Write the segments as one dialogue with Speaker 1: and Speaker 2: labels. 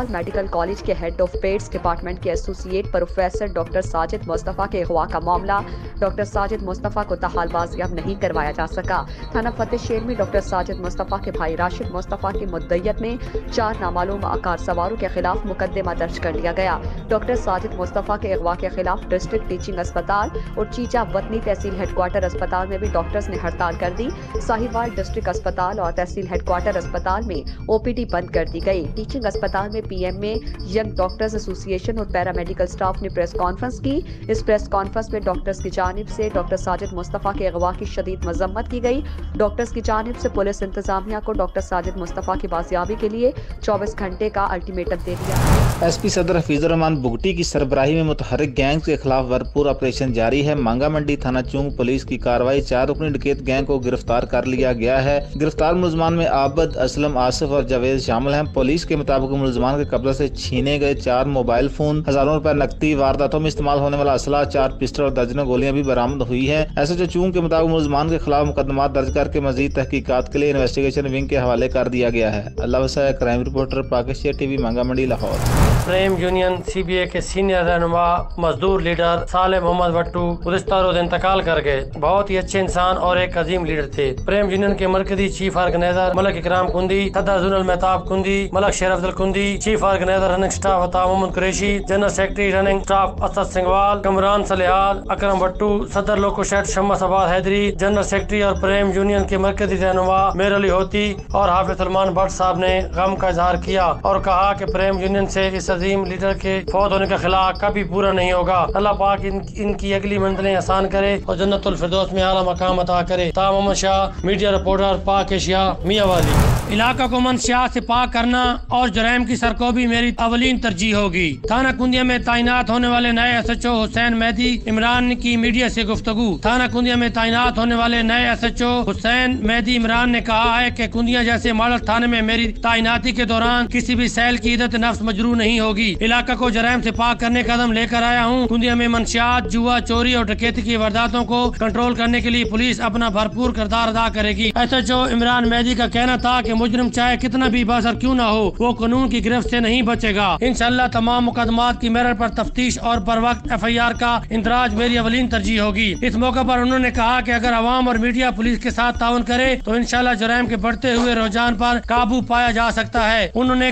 Speaker 1: अस्पताल medical college के head of pads department के associate professor doctor Sajid Mustafa के अगवा का मामला। डॉक्टर साजिद मुस्तफ़ा को ताहाल बाजियाब नहीं करवाया जा सका। थाना फतेह शेर में डॉक्टर साजिद मुस्तफ़ा के भाई राशिद मुस्तफ़ा की मुद्दइयत में 4 नामालूम कार सवारों के खिलाफ मुकदमा दर्ज कर लिया गया। डॉक्टर साजिद मुस्तफ़ा के अगवा के खिलाफ डिस्ट्रिक्ट टीचिंग अस्पताल और चीचा वतनी तहसील हेडक्वार्टर अस्पताल में भी डॉक्टर्स ने हड़ताल कर दी। साहिवाल डिस्ट्रिक्ट अस्पताल और तहसील हेडक्वार्टर अस्पताल में ओपीडी बंद कर दी गई। टीचिंग अस्पताल में पीएम में यंग डॉक्टर्स एसोसिएशन और पैरामेडिकल स्टाफ ने प्रेस कॉन्फ्रेंस की। इस प्रेस कॉन्फ्रेंस में डॉक्टर्स की जानिब से डॉक्टर साजिद मुस्तफ़ा के अगवा की शदीद मजम्मत की गई। डॉक्टर्स की जानिब से पुलिस इंतजामिया को डॉक्टर साजिद मुस्तफ़ा की बाजियाबी के लिए 24 घंटे का अल्टीमेटम दे दिया।
Speaker 2: एसपी सदर हफीजुर रहमान बुगटी की सरबराही में मुतहर्रिक गैंग्स के खिलाफ भरपूर ऑपरेशन जारी है। मांगा मंडी थाना चूंग पुलिस की कार्रवाई 4 रुकनी डकैत गैंग को गिरफ्तार कर लिया गया है। गिरफ्तार मुलजमान में आबद, असलम, आसिफ और जावेद शामिल हैं। पुलिस के मुताबिक मुलजमान के कब्जे से छीने गए 4 मोबाइल फोन, हजारों रुपए नकदी, वारदातों में इस्तेमाल होने वाला असला, 4 पिस्टल और दर्जनों गोलियां भी बरामद हुई है। एसएचओ चूंग के मुताबिक मुलजमान के खिलाफ मुकदमा दर्ज करके मजीद तहकीकात के लिए इन्वेस्टिगेशन विंग के हवाले कर दिया गया है। अल्लाह वसा, क्राइम रिपोर्टर, पाकिस्तान टीवी, मांगा मंडी, लाहौर।
Speaker 3: प्रेम यूनियन CBA के सीनियर रहनुमा मजदूर लीडर साले मोहम्मद भट्टू गुज़िश्ता रोज इंतकाल कर गए। बहुत ही अच्छे इंसान और एक अजीम लीडर थे। प्रेम यूनियन के मरकजी चीफ ऑर्गेनाइजर मलक इकराम कुंदी, सदर जुनल Mehtab Kundi, Malik Sher Afzal Kundi, chief organiser running staff Ata Mohammad Qureshi, general secretary running staff Asad Singwal, Kamran Salehal, Akram Bhattu, सदर लोकोशेट शम्स आबाद हैदरी, जनरल सेक्रेटरी और प्रेम यूनियन के मरकजी रहनुमा मेर अली होती और हाफिज सलमान भट्ट साहब ने गम का इजहार किया और कहा कि प्रेम यूनियन से इस अजीम लीडर के फौत होने का खिला कभी पूरा नहीं होगा। अल्लाह पाक इनकी अगली मंजिलें आसान करे और जन्नतुल फिरदौस में आला मकाम अता करे। ता Mohammad Shah, media reporter, Pak Asia, मियां वाली। इलाका को मनशियात से पाक करना और जुरैम की सरकोबी मेरी अवलीन तरजीह होगी। थाना कुंदिया में तैनात होने वाले नए SHO हुसैन मेहदी इमरान की मीडिया से गुफ्तगू। थाना कुंदिया में तैनात होने वाले नए SHO हुसैन मेहदी इमरान ने कहा है कि कुंदिया जैसे मॉडल थाने में मेरी तैनाती के दौरान किसी भी सैल की इज्जत नफ्स मजरू नहीं होगी। इलाका को जुरैम से पाक करने का कदम लेकर आया हूँ। कुंदिया में मनशियात, जुआ, चोरी और डकैती की वारदातों को कंट्रोल करने के लिए पुलिस अपना भरपूर किरदार अदा करेगी। SHO इमरान मेहदी का कहना था कि मुजरिम चाहे कितना भी बासर क्यों ना हो, वो कानून की गिरफ्त से नहीं बचेगा। इंशाअल्लाह तमाम मुकदमात की मेरिट पर तफ्तीश और बर वक्त FIR का इंदराज मेरी अवलीन तरजीह होगी। इस मौके पर उन्होंने कहा कि अगर अवाम और मीडिया पुलिस के साथ ताउन करे तो इंशाअल्लाह जुरैम के बढ़ते हुए रुझान पर काबू पाया जा सकता है। उन्होंने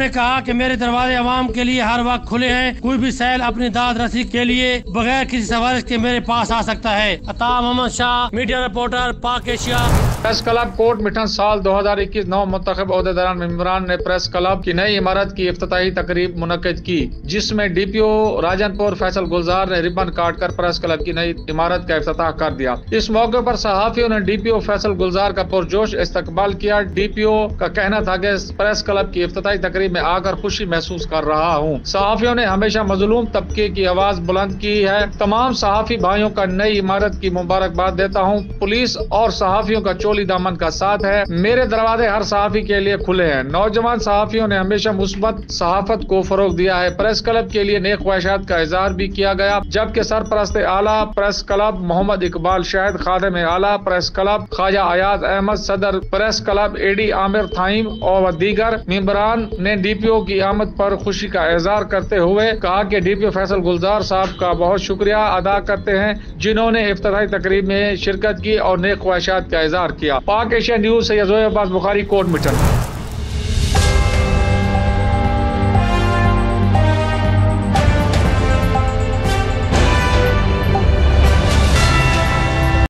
Speaker 3: कहा कि मेरे दरवाजे अवाम के लिए हर वक्त खुले हैं। कोई भी सैल अपनी दाद रसी के लिए बगैर किसी सवारिश के मेरे पास आ सकता है। Ata Mohammad Shah, media reporter, Pak Asia.
Speaker 4: Press club Kot Mithan साल 2021 9 मुंतखब ओहदेदारान मेंबरान ने प्रेस क्लब की नई इमारत की इफ्तिताही तकरीब मुनक्किद की, जिसमें DPO राजनपुर फैसल गुलजार ने रिबन काट कर प्रेस क्लब की नई इमारत का इफ्तिताह कर दिया। इस मौके पर सहाफियों ने DPO फैसल गुलजार का पुरजोश इस्तकबाल किया। DPO का कहना था कि प्रेस क्लब की इफ्तिताही तकरीब में आकर खुशी महसूस कर रहा हूँ। सहाफियों ने हमेशा मजलूम तबके की आवाज बुलंद की है। तमाम सहाफी भाइयों का नई इमारत की मुबारकबाद देता हूँ। पुलिस और सहाफियों का चोली दामन का साथ है। मेरे दरवाजे हर सहाफी के लिए खुले हैं। नौजवान सहाफियों ने हमेशा मुस्बत सहाफत को फरोग दिया है। प्रेस क्लब के लिए नेक ख्वाहिशात का इजहार भी किया गया, जबकि सरपरस्त आला प्रेस क्लब मोहम्मद इकबाल शाहिद, खादिम आला प्रेस क्लब ख्वाजा अयाज अहमद, सदर press club AD Aamir Thaim और दीगर मेंबरान ने DPO की आमद पर खुशी का इजहार करते हुए कहा कि DPO फैसल गुलजार साहब का बहुत शुक्रिया अदा करते हैं, जिन्होंने इफ्तिताही तकरीब में शिरकत की और नेक ख्वाहिशात का इजहार किया। पाक एशिया न्यूज से यज़ोय अब्बास बुखारी, कोट मिठन।